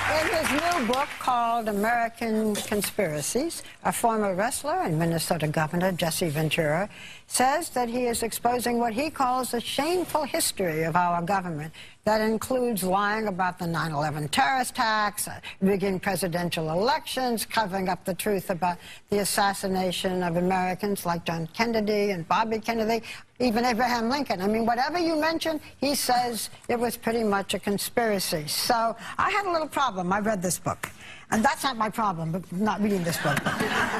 In his new book called American Conspiracies, a former wrestler and Minnesota Governor, Jesse Ventura, says that he is exposing what he calls a shameful history of our government that includes lying about the 9/11 terrorist attacks, rigging presidential elections, covering up the truth about the assassination of Americans like John Kennedy and Bobby Kennedy, even Abraham Lincoln. I mean, whatever you mention, he says it was pretty much a conspiracy. So I had a little problem. I read this book. And that's not my problem, but not reading this book.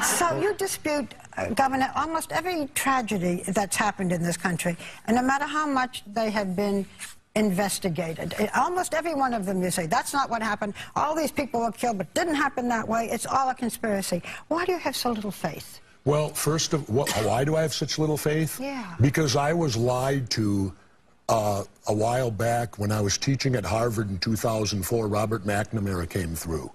So you dispute, Governor, almost every tragedy that's happened in this country, and no matter how much they have been investigated. Almost every one of them, you say, that's not what happened. All these people were killed, but it didn't happen that way. It's all a conspiracy. Why do you have so little faith? Well, first of all, why do I have such little faith? Yeah. Because I was lied to a while back when I was teaching at Harvard in 2004. Robert McNamara came through.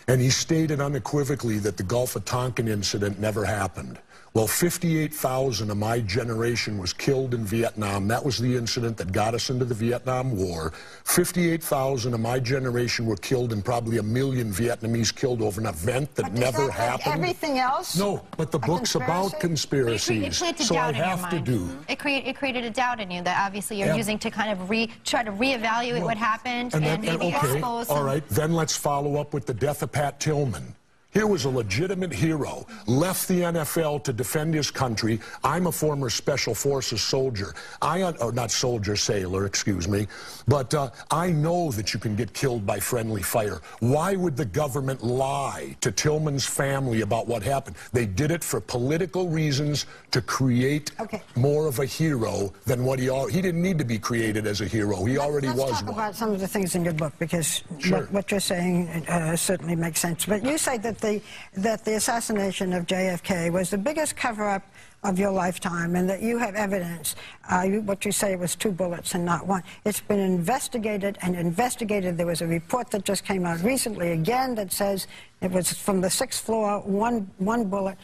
And he stated unequivocally that the Gulf of Tonkin incident never happened. Well, 58,000 of my generation was killed in Vietnam. That was the incident that got us into the Vietnam War. 58,000 of my generation were killed, and probably 1 million Vietnamese killed over an event that never happened. Everything else? No, but the book's about conspiracies. It planted so doubt I in have your to mind. do. It created a doubt in you that obviously you're using to kind of try to reevaluate what happened and maybe expose some. All right, then let's follow up with the death of Pat Tillman. Here was a legitimate hero, left the NFL to defend his country. I'm a former Special Forces soldier. Not soldier, sailor, excuse me. But I know that you can get killed by friendly fire. Why would the government lie to Tillman's family about what happened? They did it for political reasons, to create more of a hero than what he didn't need to be created as a hero. He already was one. Let's talk about some of the things in your book, because what you're saying certainly makes sense. But you say that the assassination of JFK was the biggest cover-up of your lifetime, and that you have evidence. What you say was 2 bullets and not 1. It's been investigated and investigated. There was a report that just came out recently again that says it was from the 6th floor, one bullet.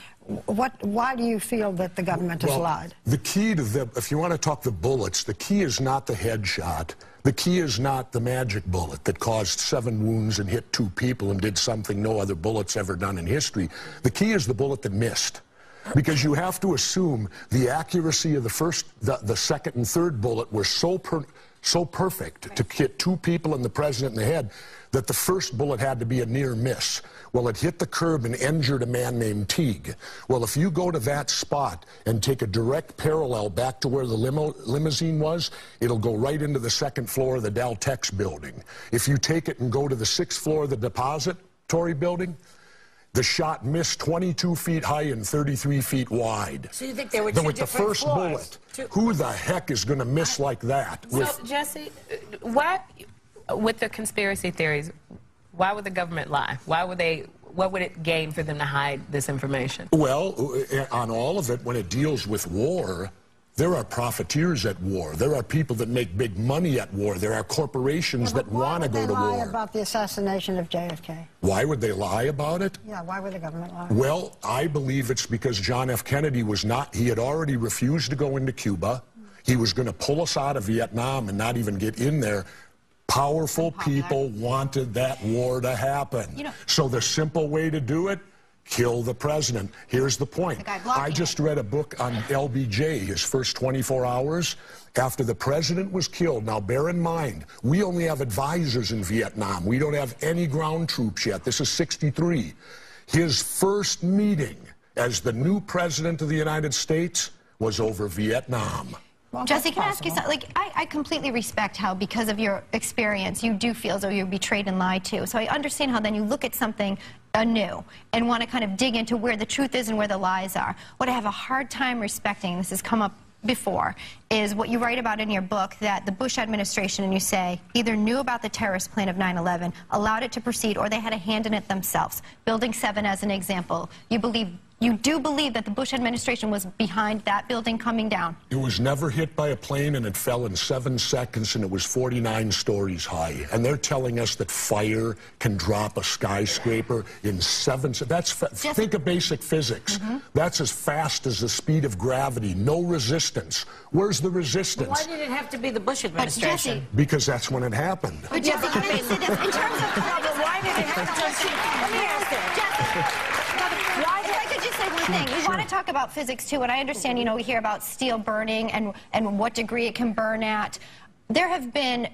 Why do you feel that the government has lied? The key to if you want to talk the bullets, the key is not the headshot. The key is not the magic bullet that caused 7 wounds and hit 2 people and did something no other bullet's ever done in history. The key is the bullet that missed. Because you have to assume the accuracy of the first, the second and third bullet were so perfect to hit 2 people and the president in the head that the first bullet had to be a near miss. Well, it hit the curb and injured a man named Teague. Well, if you go to that spot and take a direct parallel back to where the limousine was, it'll go right into the 2nd floor of the Daltex building. If you take it and go to the 6th floor of the depository building, the shot missed 22 feet high and 33 feet wide. So you think there were 2 with the first bullet, who the heck is going to miss like that? So, Jesse, why, with the conspiracy theories, why would the government lie? What would it gain for them to hide this information? Well, on all of it, when it deals with war, there are profiteers at war. There are people that make big money at war. There are corporations that want to go to war. Why would they lie about the assassination of JFK? Why would they lie about it? Yeah, why would the government lie? Well, I believe it's because John F. Kennedy he had already refused to go into Cuba. He was going to pull us out of Vietnam and not even get in there. Powerful people wanted that war to happen. So the simple way to do it, kill the president. Here's the point. I just read a book on LBJ, his first 24 hours after the president was killed. Now, bear in mind, we only have advisors in Vietnam. We don't have any ground troops yet. This is '63. His first meeting as the new president of the United States was over Vietnam. Well, Jesse, can I ask you something? Like, I completely respect how, because of your experience, you do feel as though you're betrayed and lied to. So I understand how then you look at something anew and want to kind of dig into where the truth is and where the lies are. What I have a hard time respecting, and this has come up before, is what you write about in your book, that the Bush administration, and you say, either knew about the terrorist plan of 9/11, allowed it to proceed, or they had a hand in it themselves. Building 7 as an example. You do believe that the Bush administration was behind that building coming down? It was never hit by a plane, and it fell in 7 seconds, and it was 49 stories high. And they're telling us that fire can drop a skyscraper in 7 seconds. Think of basic physics. That's as fast as the speed of gravity. No resistance. Where's the resistance? Why did it have to be the Bush administration? Because that's when it happened. But Jesse, can I say this? In terms of... Why did me ask this. If I could just say one thing. We want to talk about physics, too, and I understand, we hear about steel burning and what degree it can burn at. There have been,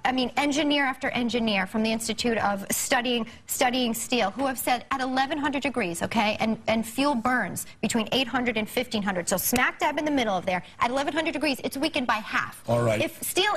engineer after engineer from the Institute of Studying Steel who have said at 1100 degrees, okay, and fuel burns between 800 and 1500. So smack dab in the middle of there, at 1100 degrees, it's weakened by half. All right. If steel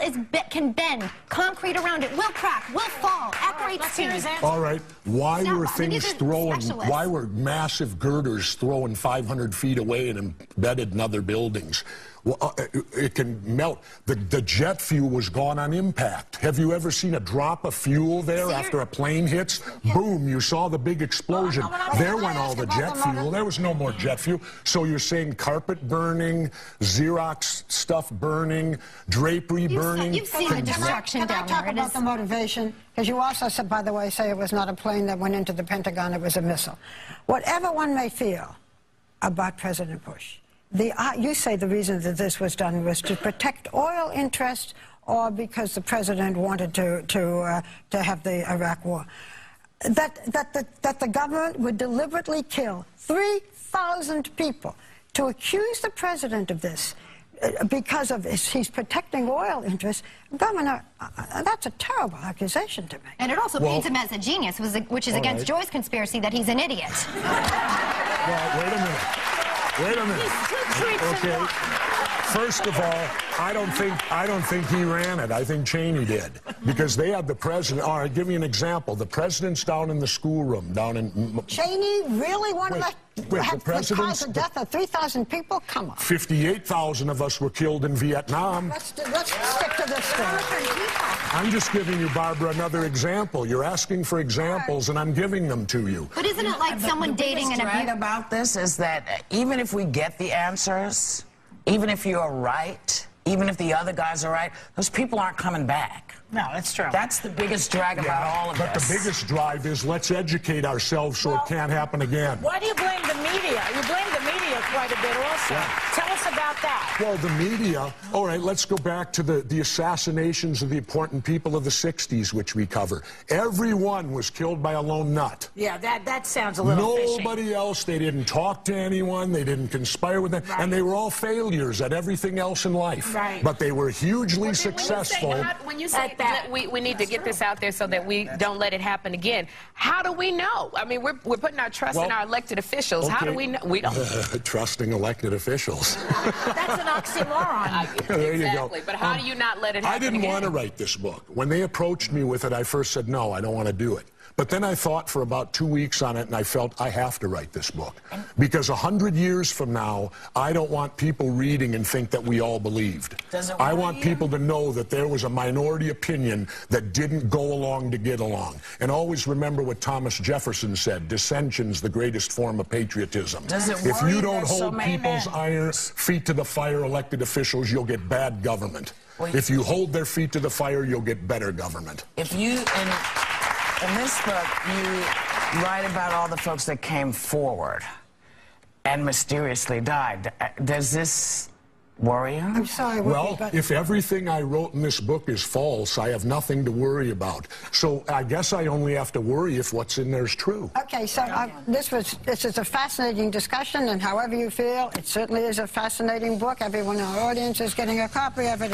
can bend, concrete around it will crack, will fall at great speed. All right. Why were things thrown? Why were massive girders thrown 500 feet away and embedded in other buildings? Well, it can melt. The jet fuel was gone on impact. Have you ever seen a drop of fuel there after a plane hits? Yeah. Boom, you saw the big explosion. There went all the jet fuel. There was no more jet fuel. So you're saying carpet burning, Xerox stuff burning, drapery burning? You've seen the destruction down there. Can I talk about the motivation? Because you also, said, by the way, say it was not a plane that went into the Pentagon, it was a missile. Whatever one may feel about President Bush, you say the reason that this was done was to protect oil interests or because the president wanted to have the Iraq war. That the government would deliberately kill 3,000 people to accuse the president of this because of he's protecting oil interests. Governor, that's a terrible accusation to make. And it also paints him as a genius, which is against Joy's conspiracy that he's an idiot. Well, wait a minute. Wait a minute. Okay. First of all, I don't think he ran it. I think Cheney did. Because they had the president. All right, give me an example. The president's down in the schoolroom, down in... Cheney really wanted to have the cause of death of 3,000 people? Come on. 58,000 of us were killed in Vietnam. Let's stick to this story. I'm just giving you, Barbara, another example. You're asking for examples, and I'm giving them to you. But isn't it like someone dating and... The biggest drag about this is that even if we get the answers, even if you're right, even if the other guys are right, those people aren't coming back. No, that's true. That's the biggest drag about all of this. But the biggest drive is let's educate ourselves so it can't happen again. Why do you blame the media? You blame the media quite a bit also. Yeah. Tell us about that. Well, the media, all right, let's go back to the assassinations of the important people of the 60s, which we cover. Everyone was killed by a lone nut. Yeah, that sounds a little fishy. Nobody else, they didn't talk to anyone, they didn't conspire with them, and they were all failures at everything else in life. Right. But they were hugely successful. When you say that we need to get this out there so that we don't let it happen again, how do we know? I mean, we're putting our trust in our elected officials. How do we know? We don't. Trusting elected officials. That's an oxymoron. There you go. But how do you not let it happen I didn't want to write this book. When they approached me with it, I first said, no, I don't want to do it. But then I thought for about 2 weeks on it, and I felt I have to write this book. Because 100 years from now, I don't want people reading and think that we all believed. I want people to know that there was a minority opinion that didn't go along to get along. And always remember what Thomas Jefferson said, dissension's the greatest form of patriotism. If you don't hold people's feet to the fire, elected officials, you'll get bad government. If you hold their feet to the fire, you'll get better government. If you... In this book, you write about all the folks that came forward and mysteriously died. Does this worry you? I'm sorry. Well, if everything I wrote in this book is false, I have nothing to worry about. So I guess I only have to worry if what's in there is true. Okay, so this is a fascinating discussion, and however you feel, it certainly is a fascinating book. Everyone in our audience is getting a copy of it.